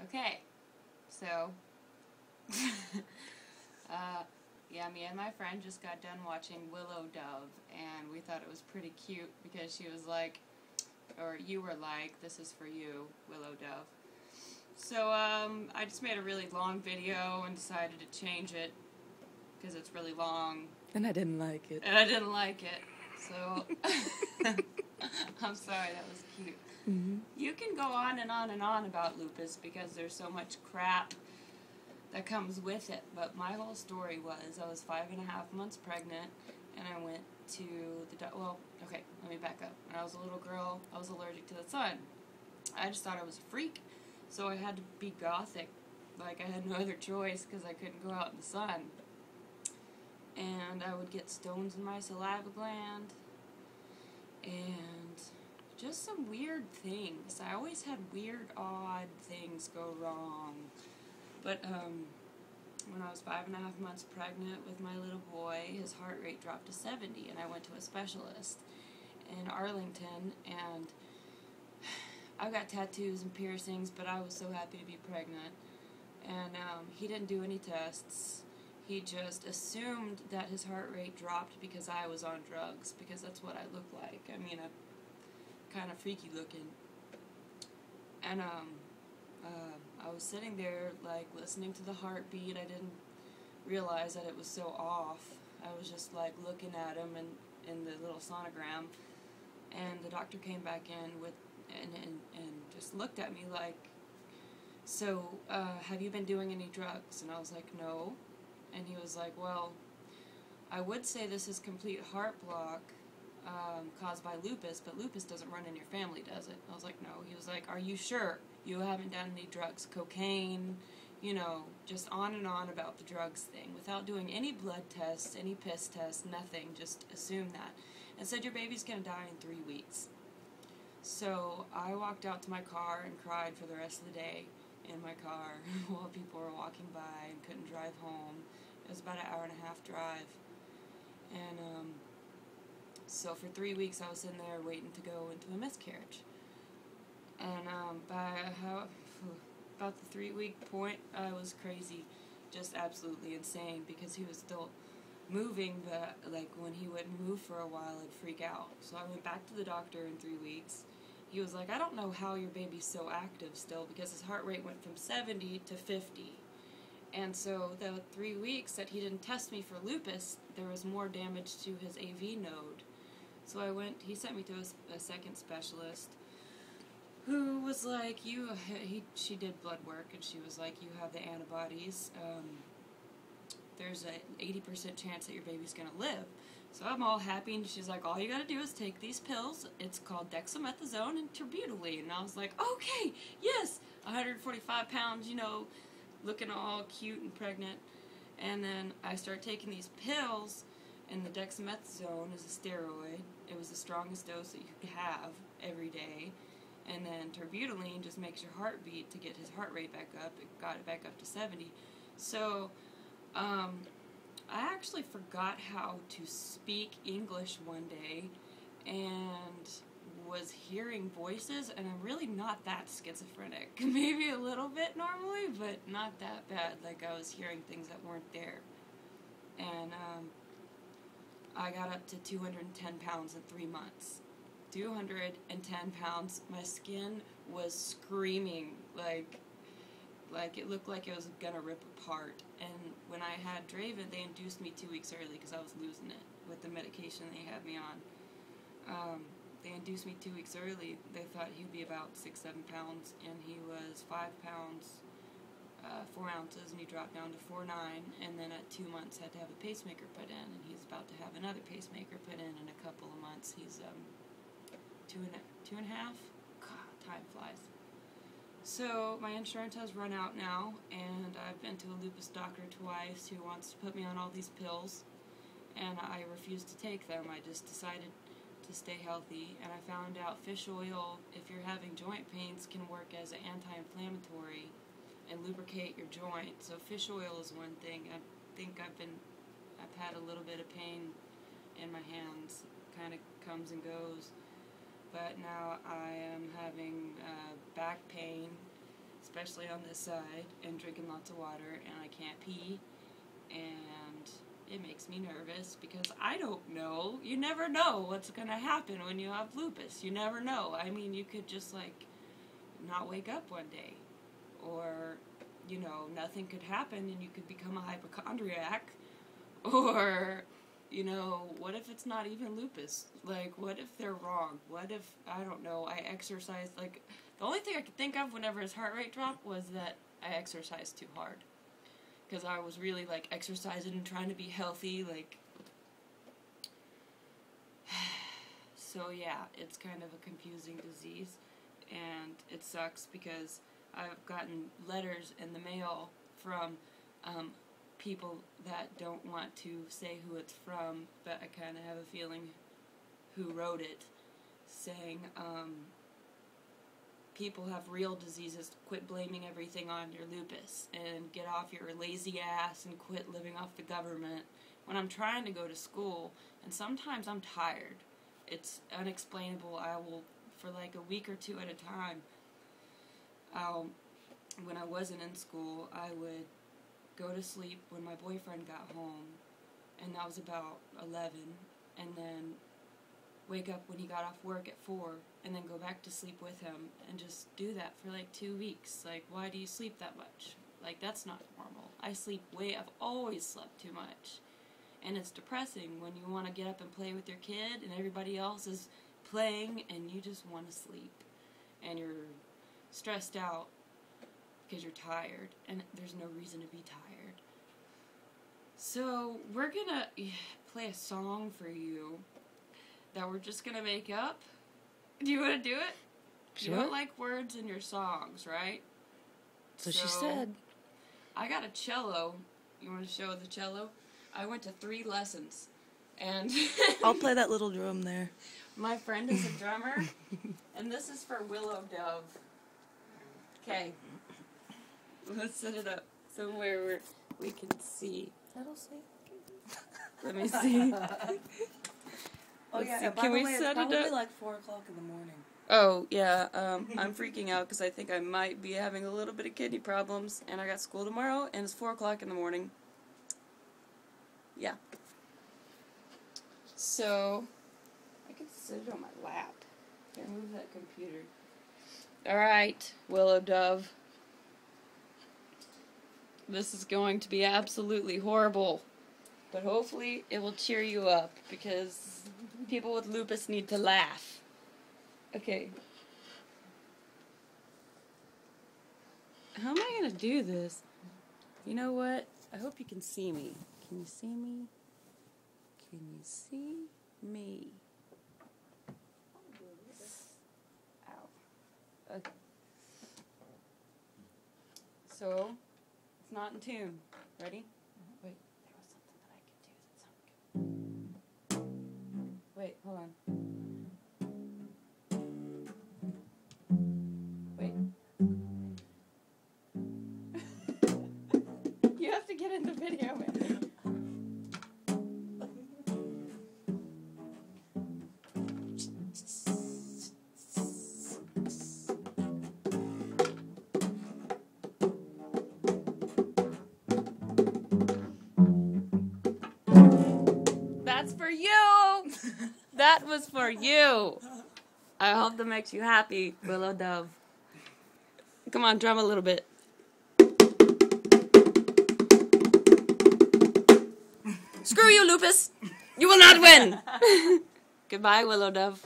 Okay, so, yeah, me and my friend just got done watching Willowdove, and we thought it was pretty cute because she was like, or you were like, this is for you, Willowdove. So, I just made a really long video and decided to change it because it's really long. And I didn't like it. And I didn't like it, so I'm sorry, that was cute. Mm-hmm. You can go on and on and on about lupus because there's so much crap that comes with it, but my whole story was I was 5.5 months pregnant, and I went to the okay, let me back up. When I was a little girl, I was allergic to the sun. I just thought I was a freak, so I had to be gothic. Like, I had no other choice because I couldn't go out in the sun. And I would get stones in my saliva gland, and just some weird things. I always had weird, odd things go wrong. But when I was 5.5 months pregnant with my little boy, his heart rate dropped to 70, and I went to a specialist in Arlington, and I've got tattoos and piercings, but I was so happy to be pregnant. And he didn't do any tests. He just assumed that his heart rate dropped because I was on drugs, because that's what I look like. I mean, I'm kind of freaky looking. And I was sitting there, like, listening to the heartbeat. I didn't realize that it was so off. I was just, like, looking at him in the little sonogram. And the doctor came back in with and just looked at me like, so, have you been doing any drugs? And I was like, no. And he was like, well, I would say this is complete heart block caused by lupus, but lupus doesn't run in your family, does it? I was like, no. He was like, are you sure you haven't done any drugs? Cocaine, you know, just on and on about the drugs thing without doing any blood tests, any piss tests, nothing. Just assume that. And said, your baby's going to die in 3 weeks. So I walked out to my car and cried for the rest of the day in my car while people were walking by and couldn't drive home. It was about an 1.5-hour drive. And so for 3 weeks I was sitting there waiting to go into a miscarriage. And about the 3-week point, I was crazy, just absolutely insane, because he was still moving, but like when he wouldn't move for a while, I'd freak out. So I went back to the doctor in 3 weeks. He was like, I don't know how your baby's so active still, because his heart rate went from 70 to 50. And so the 3 weeks that he didn't test me for lupus, there was more damage to his AV node. So he sent me to a second specialist who was like, she did blood work, and she was like, you have the antibodies. There's an 80% chance that your baby's going to live. So I'm all happy, and she's like, all you got to do is take these pills. It's called dexamethasone and terbutaline. And I was like, okay, yes, 145 pounds, you know, looking all cute and pregnant. And then I start taking these pills, and the dexamethasone is a steroid. It was the strongest dose that you could have every day. And then terbutaline just makes your heart beat to get his heart rate back up. It got it back up to 70. So I actually forgot how to speak English one day and was hearing voices, and I'm really not that schizophrenic. Maybe a little bit normally, but not that bad. Like, I was hearing things that weren't there. And I got up to 210 pounds in 3 months. 210 pounds. My skin was screaming, like it looked like it was gonna rip apart. And when I had Draven, they induced me 2 weeks early because I was losing it with the medication they had me on. They induced me 2 weeks early. They thought he'd be about 6-7 pounds, and he was 5 pounds 4 ounces, and he dropped down to 4.9, and then at 2 months had to have a pacemaker put in, and he's about to have another pacemaker put in a couple of months. He's 2.5. God, time flies. So my insurance has run out now, and I've been to a lupus doctor twice who wants to put me on all these pills, and I refuse to take them. I just decided to stay healthy, and I found out fish oil, if you're having joint pains, can work as an anti-inflammatory and lubricate your joint. So fish oil is one thing. I think I've had a little bit of pain in my hands, kind of comes and goes. But now I am having back pain, especially on this side, and drinking lots of water, and I can't pee, and it makes me nervous because I don't know. You never know what's going to happen when you have lupus. You never know. I mean, you could just, like, not wake up one day, or, you know, nothing could happen and you could become a hypochondriac, or, you know, what if it's not even lupus? Like, what if they're wrong? What if, I don't know, I exercised, like, the only thing I could think of whenever his heart rate dropped was that I exercised too hard. Because I was really, like, exercising and trying to be healthy, like... So, yeah, it's kind of a confusing disease. And it sucks because I've gotten letters in the mail from people that don't want to say who it's from, but I kind of have a feeling who wrote it, saying, people have real diseases, quit blaming everything on your lupus, and get off your lazy ass and quit living off the government. When I'm trying to go to school, and sometimes I'm tired. It's unexplainable. I will, for like a week or two at a time, when I wasn't in school, I would go to sleep when my boyfriend got home, and that was about 11, and then wake up when he got off work at 4, and then go back to sleep with him, and just do that for like 2 weeks. Like, why do you sleep that much? Like, that's not normal. I've always slept too much. And it's depressing when you want to get up and play with your kid, and everybody else is playing, and you just want to sleep. And you're stressed out because you're tired, and there's no reason to be tired. So, we're gonna play a song for you that we're just gonna make up. Do you want to do it? Sure. You don't like words in your songs, right? So she said. I got a cello. You want to show the cello? I went to 3 lessons, and I'll play that little drum there. My friend is a drummer, and this is for Willow Dove. Okay, let's set it up somewhere where we can see. That'll see. Let me see. Oh yeah, and by Can the we way, set it's it probably up? like 4 o'clock in the morning. Oh, yeah, I'm freaking out because I think I might be having a little bit of kidney problems, and I got school tomorrow, and it's 4 o'clock in the morning. Yeah. So, I can sit it on my lap. Here, move that computer. Alright, Willow Dove. This is going to be absolutely horrible, but hopefully it will cheer you up, because people with lupus need to laugh. Okay. How am I going to do this? You know what? I hope you can see me. Can you see me? Can you see me? Ow. Okay. So, it's not in tune. Ready? Wait, there was something that I could do that sounded good. Wait, hold on. Wait. You have to get in the video, man. That's for you! That was for you! I hope that makes you happy, Willow Dove. Come on, drum a little bit. Screw you, Lupus! You will not win! Goodbye, Willow Dove.